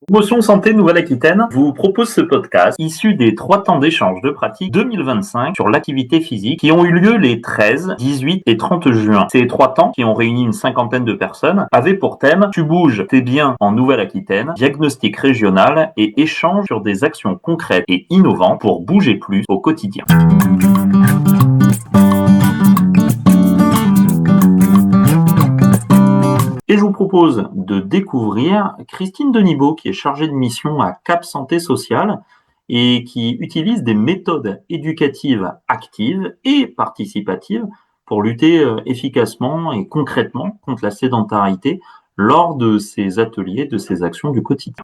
Promotion Santé Nouvelle-Aquitaine vous propose ce podcast issu des 3 temps d'échange de pratique 2025 sur l'activité physique qui ont eu lieu les 13, 18 et 30 juin. Ces 3 temps, qui ont réuni une cinquantaine de personnes, avaient pour thème « Tu bouges, t'es bien en Nouvelle-Aquitaine », diagnostic régional et échange sur des actions concrètes et innovantes pour bouger plus au quotidien. Et je vous propose de découvrir Christine Denibaud, qui est chargée de mission à Cap Santé Sociale et qui utilise des méthodes éducatives actives et participatives pour lutter efficacement et concrètement contre la sédentarité lors de ses ateliers, de ses actions du quotidien.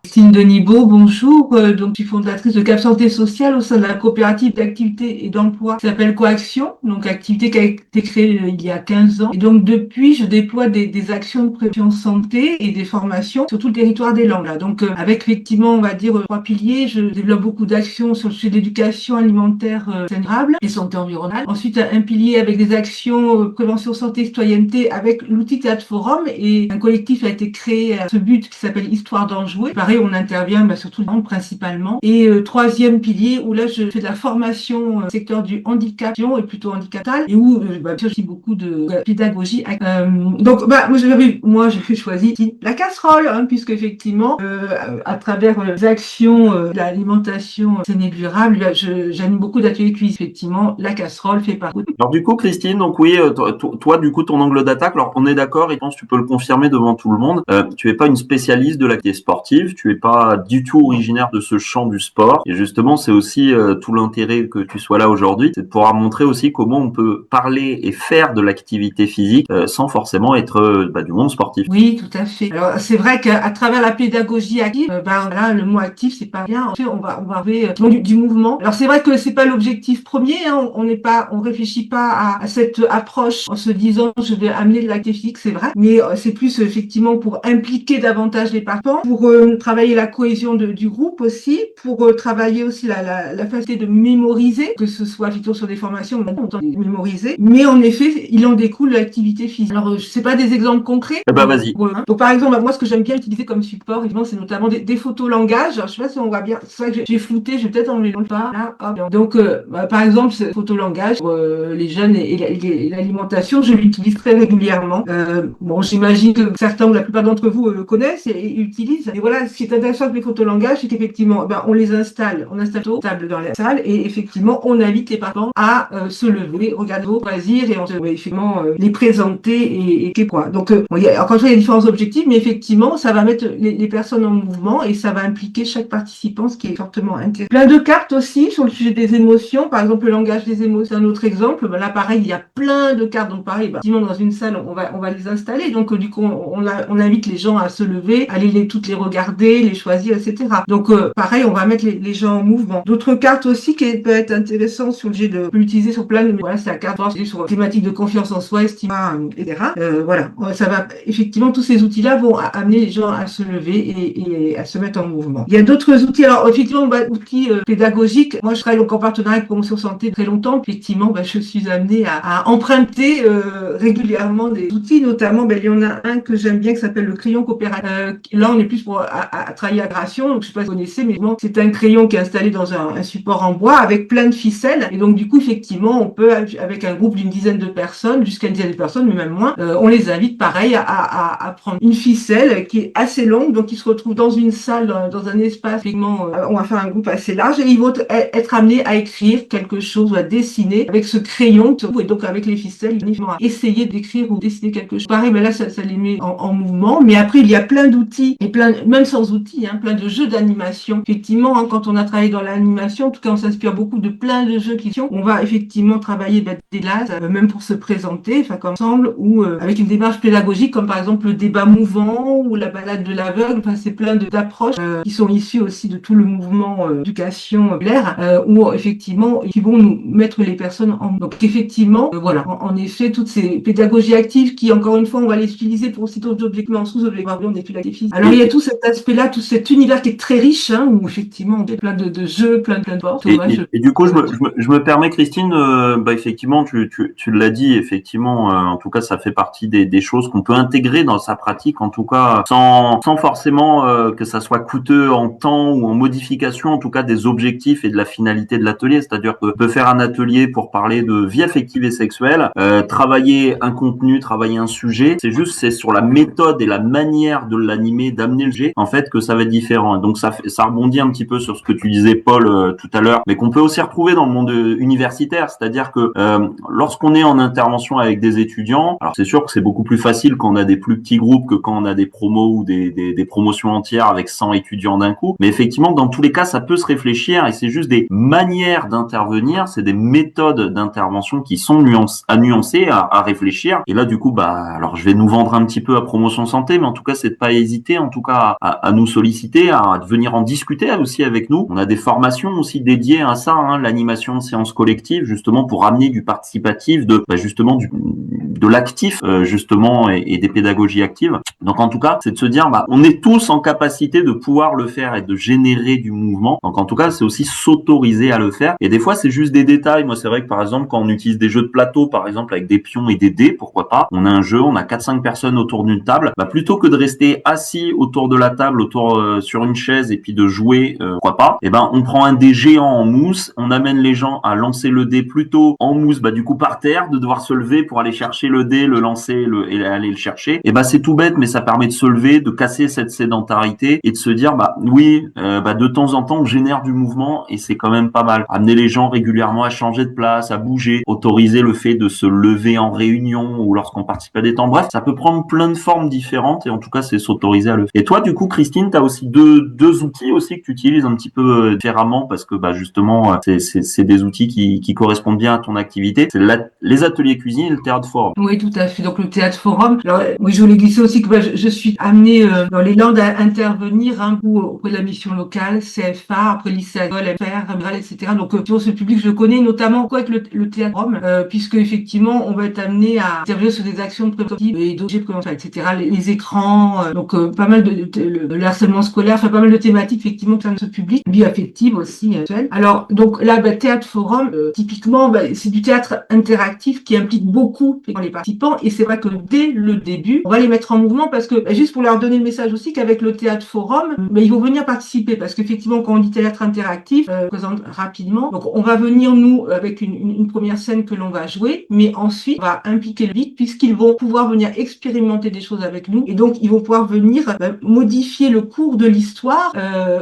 Christine Denibaud, bonjour. Donc, je suis fondatrice de Cap Santé Sociale au sein de la coopérative d'activité et d'emploi qui s'appelle Coaction. Donc, activité qui a été créée il y a 15 ans. Et donc, depuis, je déploie des actions de prévention santé et des formations sur tout le territoire des Landes. Donc, avec effectivement, on va dire, 3 piliers, je développe beaucoup d'actions sur le sujet de l'éducation alimentaire saine, durable et santé environnementale. Ensuite, un pilier avec des actions prévention santé citoyenneté avec l'outil Théâtre Forum, et un collectif a été créé à ce but qui s'appelle Histoire d'en jouer. Pareil, on intervient sur tout le monde principalement. Et troisième pilier où là je fais de la formation secteur du handicap et plutôt handicapital, et où je fais beaucoup de pédagogie. Donc moi j'ai choisi la casserole, puisque effectivement à travers les actions de l'alimentation saine et durable, j'anime beaucoup d'ateliers cuisine. Effectivement, la casserole fait partie. Alors du coup, Christine, donc oui, toi du coup ton angle d'attaque, alors on est d'accord et je pense que tu peux le confirmer devant tout le monde, tu es pas une spécialiste de l'activité sportive, tu es pas du tout originaire de ce champ du sport, et justement c'est aussi tout l'intérêt que tu sois là aujourd'hui, c'est de pouvoir montrer aussi comment on peut parler et faire de l'activité physique sans forcément être du monde sportif. Oui, tout à fait. Alors c'est vrai qu'à travers la pédagogie active, là le mot actif c'est pas bien. En fait, on va avoir du mouvement. Alors c'est vrai que c'est pas l'objectif premier, on réfléchit pas à cette approche en se disant je vais amener de l'activité physique, c'est vrai, mais c'est plus effectivement pour impliquer davantage les participants, pour travailler la cohésion du groupe aussi, pour travailler aussi la facilité de mémoriser, que ce soit plutôt sur des formations, de mémoriser, mais en effet il en découle l'activité physique. Alors je sais pas des exemples concrets. Vas-y. Donc par exemple, moi ce que j'aime bien utiliser comme support, évidemment, c'est notamment des photos langage. Alors, je sais pas si on voit bien, c'est vrai que j'ai flouté, je vais peut-être enlever le pas. Là, hop. Donc par exemple, ce photo langage pour les jeunes et l'alimentation, je l'utilise très régulièrement. J'imagine que certains ou la plupart d'entre vous le connaissent et utilisent. Et voilà, ce qui est intéressant avec les photos langage, c'est qu'effectivement, on les installe, on installe table dans la salle, et effectivement, on invite les parents à se lever, regarder vos loisirs, et effectivement les présenter et quoi. Donc encore une fois, il y a différents objectifs, mais effectivement, ça va mettre les personnes en mouvement et ça va impliquer chaque participant, ce qui est fortement intéressant. Plein de cartes aussi sur le sujet des émotions. Par exemple, le langage des émotions, c'est un autre exemple. Là, pareil, il y a plein de cartes. Donc, pareil, dans une salle, on va les installer. Donc, du coup, on invite les gens à se lever, à toutes les regarder, les choisir, etc. Donc, pareil, on va mettre les gens en mouvement. D'autres cartes aussi qui peuvent être intéressantes sur le sujet de l'utiliser sur plein de... Voilà, c'est la carte sur thématique de confiance en soi, estime, etc. Voilà, ça va effectivement, tous ces outils-là vont amener les gens à se lever et à se mettre en mouvement. Il y a d'autres outils. Alors effectivement, outils pédagogiques. Moi, je travaille donc en partenariat avec Promotion Santé très longtemps. Effectivement, je suis amenée à emprunter régulièrement des outils. Notamment, il y en a un que j'aime bien qui s'appelle le crayon coopératif. Là, on est plus pour travailler à création. Donc, je sais pas si vous connaissez, mais bon, c'est un crayon qui est installé dans un support en bois avec plein de ficelles. Et donc, du coup, effectivement, on peut, avec un groupe d'une dizaine de personnes, jusqu'à une dizaine de personnes, mais même moins, on les invite, pareil, à prendre une ficelle qui est assez longue, donc ils se retrouvent dans une salle, dans un espace, on va faire un groupe assez large, et ils vont être amenés à écrire quelque chose ou à dessiner avec ce crayon, et donc avec les ficelles, ils vont essayer d'écrire ou dessiner quelque chose. Pareil, mais là, ça les met en mouvement, mais après, il y a plein d'outils, et même sans outils, plein de jeux d'animation. Effectivement, quand on a travaillé dans l'animation, en tout cas, on s'inspire beaucoup de plein de jeux on va effectivement travailler des glaces, même pour se présenter, comme ensemble, ou avec une démarche pédagogique, comme par exemple le débat mouvant ou la balade de l'aveugle. C'est plein d'approches qui sont issues aussi de tout le mouvement éducation populaire, où effectivement qui vont nous mettre les personnes en... Donc effectivement, voilà, en effet, toutes ces pédagogies actives qui, encore une fois, on va les utiliser pour aussi d'autres objectifs en sous-objectifs des activistes. Alors il y a tout cet aspect aspect-là, tout cet univers qui est très riche, hein, où effectivement on fait plein de jeux, plein de sports. Et du coup, je me permets, Christine, effectivement, tu l'as dit, effectivement, en tout cas, ça fait partie des choses qu'on peut intégrer dans sa pratique, en tout cas, sans forcément que ça soit coûteux en temps ou en modification, en tout cas, des objectifs et de la finalité de l'atelier. C'est-à-dire que peut faire un atelier pour parler de vie affective et sexuelle, travailler un contenu, travailler un sujet. C'est sur la méthode et la manière de l'animer, d'amener le sujet, en fait, que ça va être différent. Donc ça rebondit un petit peu sur ce que tu disais, Paul, tout à l'heure, mais qu'on peut aussi retrouver dans le monde universitaire. C'est-à-dire que lorsqu'on est en intervention avec des étudiants, alors c'est sûr que c'est beaucoup plus facile quand on a des plus petits groupes que quand on a des promos ou des promotions entières avec 100 étudiants d'un coup. Mais effectivement, dans tous les cas, ça peut se réfléchir et c'est juste des manières d'intervenir, c'est des méthodes d'intervention qui sont nuancées, à réfléchir. Et là, du coup, alors je vais nous vendre un petit peu à Promotion Santé, mais en tout cas, c'est de pas hésiter, en tout cas, à nous solliciter, à venir en discuter aussi avec nous. On a des formations aussi dédiées à ça, hein, l'animation de séances collectives, justement pour amener du participatif, justement de l'actif, justement, et des pédagogies actives. Donc en tout cas, c'est de se dire, on est tous en capacité de pouvoir le faire et de générer du mouvement. Donc en tout cas, c'est aussi s'autoriser à le faire. Et des fois, c'est juste des détails. Moi, c'est vrai que par exemple, quand on utilise des jeux de plateau, par exemple avec des pions et des dés, pourquoi pas, on a un jeu, on a 4-5 personnes autour d'une table, plutôt que de rester assis autour de la table, sur une chaise et puis de jouer, pourquoi pas, on prend un dé géant en mousse, on amène les gens à lancer le dé plutôt en mousse, du coup par terre, de devoir se lever pour aller chercher le dé, le lancer et aller le chercher. Et c'est tout bête, mais ça permet de se lever, de casser cette sédentarité et de se dire oui, de temps en temps on génère du mouvement et c'est quand même pas mal. Amener les gens régulièrement à changer de place, à bouger, autoriser le fait de se lever en réunion ou lorsqu'on participe à des temps. Bref, ça peut prendre plein de formes différentes et en tout cas c'est s'autoriser à le faire. Et toi, du coup, Christine, tu as aussi deux outils aussi que tu utilises un petit peu différemment parce que justement c'est des outils qui correspondent bien à ton activité. C'est les ateliers cuisine et le théâtre forum. Oui, tout à fait. Donc le théâtre forum. Alors, oui, je voulais glisser aussi que je suis amenée dans les Landes à intervenir auprès de la mission locale, CFA, après l'ICAGOL, FR, etc. Donc sur ce public, je le connais notamment avec le théâtre forum, puisque effectivement, on va être amené à intervenir sur des actions de prévention et d'objets de prévention, etc. Les écrans, pas mal le harcèlement scolaire, pas mal de thématiques effectivement qui sont ce public, vie affective aussi. Alors donc là, théâtre forum, typiquement, c'est du théâtre interactif qui implique beaucoup les participants et c'est vrai que dès le début, on va les mettre en mouvement parce que juste pour leur donner le message aussi qu'avec le théâtre forum, ils vont venir participer parce qu'effectivement quand on dit théâtre interactif, présente rapidement. Donc on va venir nous avec une première scène que l'on va jouer, mais ensuite on va impliquer le public puisqu'ils vont pouvoir venir expérimenter des choses avec nous et donc ils vont pouvoir venir modifier le cours de l'histoire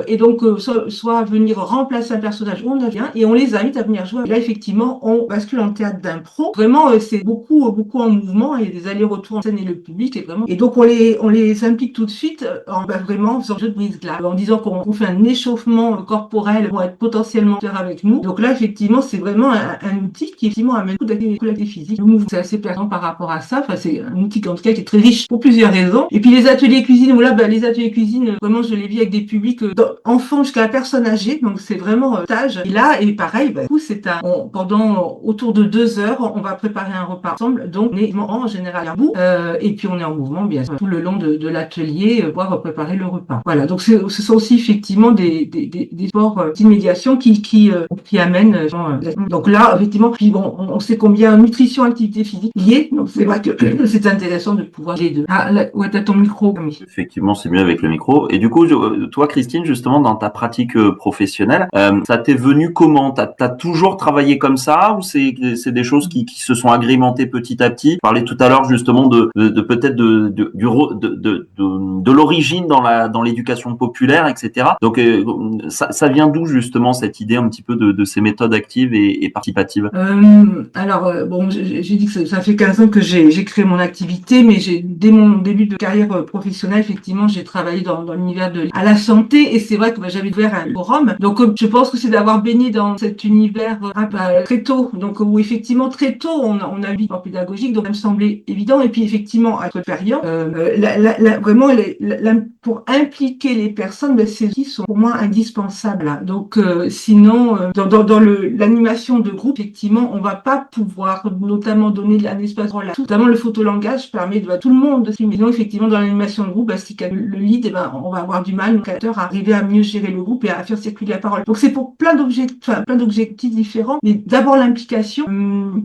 et donc soit venir remplacer un personnage où on a bien et on les invite à venir jouer. Et là effectivement on bascule en théâtre d'impro. Vraiment c'est beaucoup en mouvement, il y a des allers-retours en scène et le public est vraiment. Et donc on les implique tout de suite en vraiment faisant jeu de brise-glace, en disant qu'on fait un échauffement corporel pour être potentiellement avec nous. Donc là effectivement c'est vraiment un outil qui effectivement amène beaucoup d'activité physique. Le mouvement c'est assez pertinent par rapport à ça. Enfin c'est un outil en tout cas qui est très riche pour plusieurs raisons. Et puis les ateliers cuisine où là les ateliers cuisine vraiment je les vis avec des publics enfants jusqu'à la personne âgée. Donc c'est vraiment stage. Et là et pareil c'est pendant autour de 2 heures on va préparer un repas ensemble. Donc on est en général à bout et puis on est en mouvement bien sûr tout le long de l'atelier pour préparer le repas. Voilà donc ce sont aussi effectivement des sports d'immédiation qui amènent donc là effectivement puis on sait combien nutrition activité physique liée donc c'est vrai que c'est intéressant de pouvoir les deux. T'as ton micro. Oui. Effectivement c'est mieux avec le micro et du coup toi Christine justement dans ta pratique professionnelle ça t'est venu comment t'as toujours travaillé comme ça ou c'est des choses qui se sont agrémentées petit à petit? Parlais tout à l'heure justement de peut-être de l'origine dans l'éducation populaire, etc. Donc ça vient d'où justement cette idée un petit peu de ces méthodes actives et participatives? J'ai dit que ça fait 15 ans que j'ai créé mon activité, mais dès mon début de carrière professionnelle, effectivement, j'ai travaillé dans l'univers à la santé et c'est vrai que j'avais ouvert un forum. Donc je pense que c'est d'avoir baigné dans cet univers très tôt. Donc où effectivement très tôt on a eu en pédagogique, donc ça me semblait évident. Et puis effectivement à cette période, vraiment pour impliquer les personnes, ces outils sont pour moi indispensables. Donc sinon dans l'animation de groupe, effectivement, on va pas pouvoir notamment donner un espace notamment le photolangage permet de tout le monde de s'imaginer. Effectivement dans l'animation de groupe, le lead on va avoir du mal, nos créateurs, à arriver à mieux gérer le groupe et à faire circuler la parole. Donc c'est pour plein d'objectifs différents. Mais d'abord l'implication.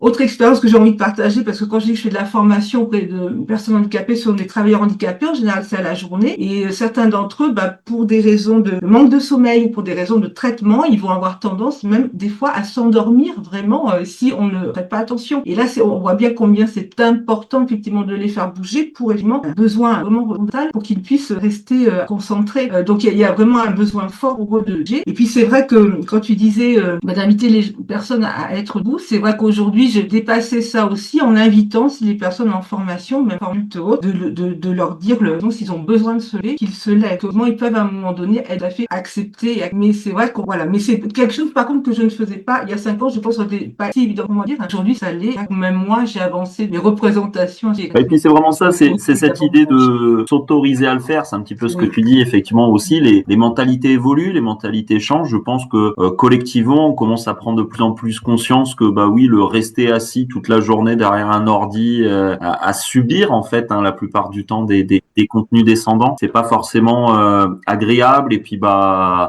Autre expérience que j'ai envie de partager, parce que quand je dis que je fais de la formation auprès de personnes handicapées sur des travailleurs handicapés, en général c'est à la journée, et certains d'entre eux, pour des raisons de manque de sommeil ou pour des raisons de traitement, ils vont avoir tendance même des fois à s'endormir vraiment si on ne prête pas attention. Et là, on voit bien combien c'est important effectivement de les faire bouger pour évidemment un besoin vraiment fondamental pour qu'ils puissent rester concentrés. Donc il y a vraiment un besoin fort au rôle de bouger. Et puis c'est vrai que quand tu disais d'inviter les personnes à être debout, c'est vrai qu'aujourd'hui j'ai dépassé ça aussi en invitant si les personnes en formation, même en lutte haute, de leur dire s'ils ont besoin de se lever, qu'ils se lèvent. Comment ils peuvent à un moment donné être fait accepter. Mais c'est vrai que voilà, mais c'est quelque chose par contre que je ne faisais pas il y a 5 ans. Je pense que c'était pas si évident comment dire. Aujourd'hui ça l'est. Même moi j'ai avancé mes représentations. Et puis c'est vraiment ça, c'est cette idée de s'autoriser à le faire. C'est un petit peu ce que tu dis effectivement aussi. Les mentalités évoluent, les mentalités changent. Je pense que collectivement, on commence à prendre de plus en plus conscience que oui, le rester assis toute la journée derrière un ordi, à subir en fait la plupart du temps des contenus descendants, c'est pas forcément agréable et puis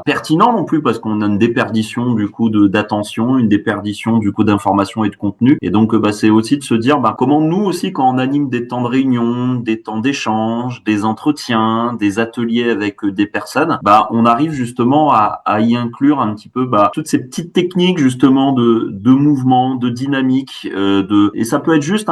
pertinent non plus parce qu'on a une déperdition du coup d'attention, une déperdition du coup d'information et de contenu. Et donc c'est aussi de se dire comment nous aussi quand on anime des temps de réunion, des temps d'échange, des entretiens, des ateliers avec des personnes, on arrive justement à y inclure un petit peu toutes ces petites techniques justement de mouvement, de dynamique, et ça peut être juste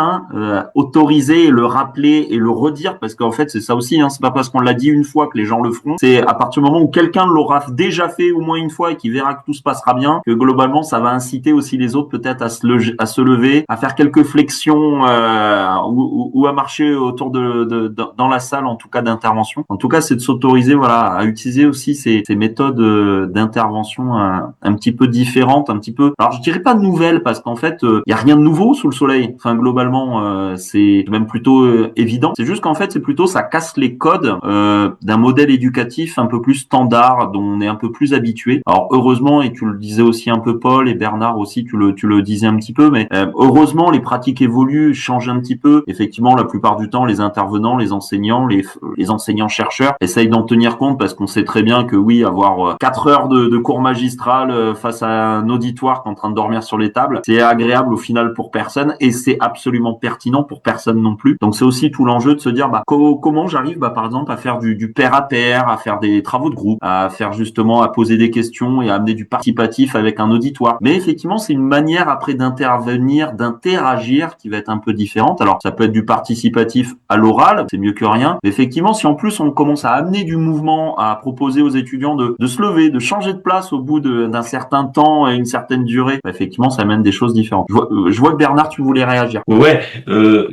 autoriser et le rappeler et le redire parce qu'en fait c'est ça aussi, c'est pas parce qu'on l'a dit une fois que les gens le feront, c'est à partir du moment où quelqu'un l'aura déjà fait au moins une fois et qui verra que tout se passera bien, que globalement ça va inciter aussi les autres peut-être à se lever, à faire quelques flexions ou à marcher autour dans la salle en tout cas d'intervention. En tout cas c'est de s'autoriser à utiliser aussi ces méthodes d'intervention un petit peu différentes, un petit peu, alors je dirais pas nouvelles parce qu'en fait il y a rien de nouveau sous le soleil, enfin globalement c'est même plutôt évident, c'est juste qu'en fait c'est plutôt ça casse les codes d'un modèle éducatif un peu plus standard dont on est un peu plus habitué. Alors heureusement, et tu le disais aussi un peu Paul et Bernard aussi tu le disais un petit peu, mais heureusement les pratiques évoluent, changent un petit peu. Effectivement la plupart du temps les intervenants, les enseignants, les enseignants chercheurs essayent d'en tenir compte parce qu'on sait très bien que oui, avoir 4 heures de cours magistral face à un auditoire qui est en train de dormir sur les tables, c'est agréable au final pour personne et c'est absolument pertinent pour personne non plus. Donc c'est aussi tout l'enjeu de se dire comment j'arrive par exemple à faire du pair à pair, à faire des travaux de groupe, à faire justement à poser des questions et à amener du participatif avec un auditoire. Mais effectivement, c'est une manière après d'intervenir, d'interagir qui va être un peu différente. Alors ça peut être du participatif à l'oral, c'est mieux que rien. Mais effectivement, si en plus on commence à amener du mouvement, à proposer aux étudiants de se lever, de changer de place au bout d'un certain temps et une certaine durée, effectivement, ça amène des choses différentes. Je vois que Bernard, tu voulais réagir. Ouais,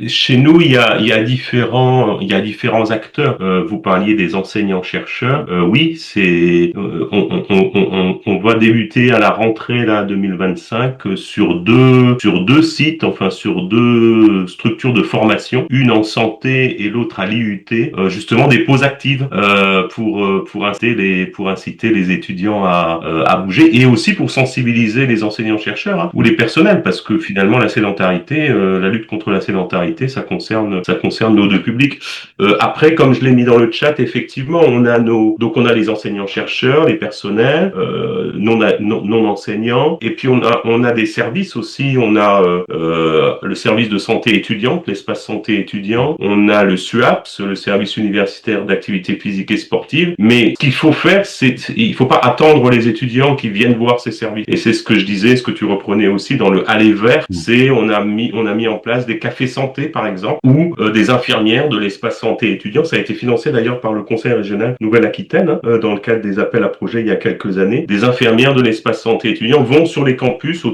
chez nous, il y a différents acteurs. Vous parliez des enseignants-chercheurs. Oui, on va débuter à la rentrée là 2025 sur deux sites, enfin sur deux structures de formation, une en santé et l'autre à l'IUT, justement des pauses actives pour inciter les étudiants à bouger et aussi pour sensibiliser les enseignants-chercheurs ou les personnels parce que finalement la sédentarité, la lutte contre la sédentarité, ça concerne nos deux publics. Après, comme je l'ai mis dans le chat, effectivement, on a les enseignants-chercheurs, les personnels, non enseignants, et puis on a des services aussi. On a le service de santé étudiante, l'espace santé étudiant. On a le SUAPS, le service universitaire d'activité physique et sportive. Mais ce qu'il faut faire, il faut pas attendre les étudiants qui viennent voir ces services. Et c'est ce que je disais, ce que tu reprenais aussi dans le aller vers, c'est on a mis en place des cafés santé par exemple ou des infirmières de l'espace santé étudiant. Ça a été financé d'ailleurs par le Conseil régional Nouvelle-Aquitaine dans le cadre des appels à projets il y a quelques années. Des infirmières de l'espace santé étudiant vont sur les campus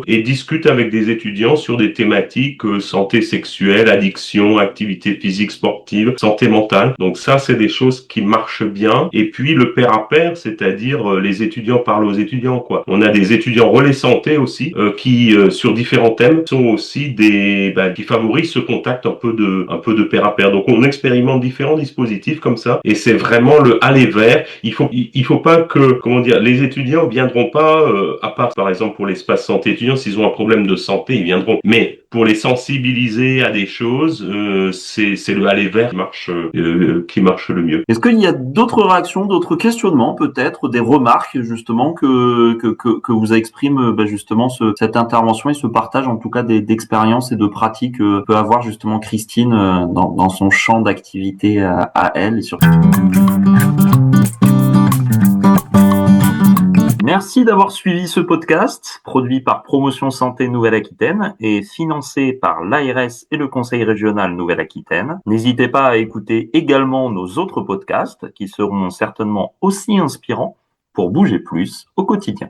et discutent avec des étudiants sur des thématiques santé sexuelle, addiction, activité physique sportive, santé mentale. Donc ça, c'est des choses qui marchent bien. Et puis le pair à pair, c'est-à-dire les étudiants parlent aux étudiants, quoi. On a des étudiants relais santé aussi qui sur différents thèmes sont aussi qui favorisent ce contact un peu de pair à pair. Donc on expérimente différents dispositifs comme ça et c'est vraiment le aller vers. Il faut pas que les étudiants viendront pas à part par exemple pour l'espace santé étudiant s'ils ont un problème de santé, ils viendront. Mais pour les sensibiliser à des choses, c'est le aller vers qui marche le mieux. Est-ce qu'il y a d'autres réactions, d'autres questionnements, peut-être des remarques justement que vous exprime justement cette intervention et ce partage en tout cas d'expériences et de pratiques peut avoir justement Christine dans son champ d'activité à elle et surtout. Merci d'avoir suivi ce podcast, produit par Promotion Santé Nouvelle-Aquitaine et financé par l'ARS et le Conseil régional Nouvelle-Aquitaine. N'hésitez pas à écouter également nos autres podcasts qui seront certainement aussi inspirants pour bouger plus au quotidien.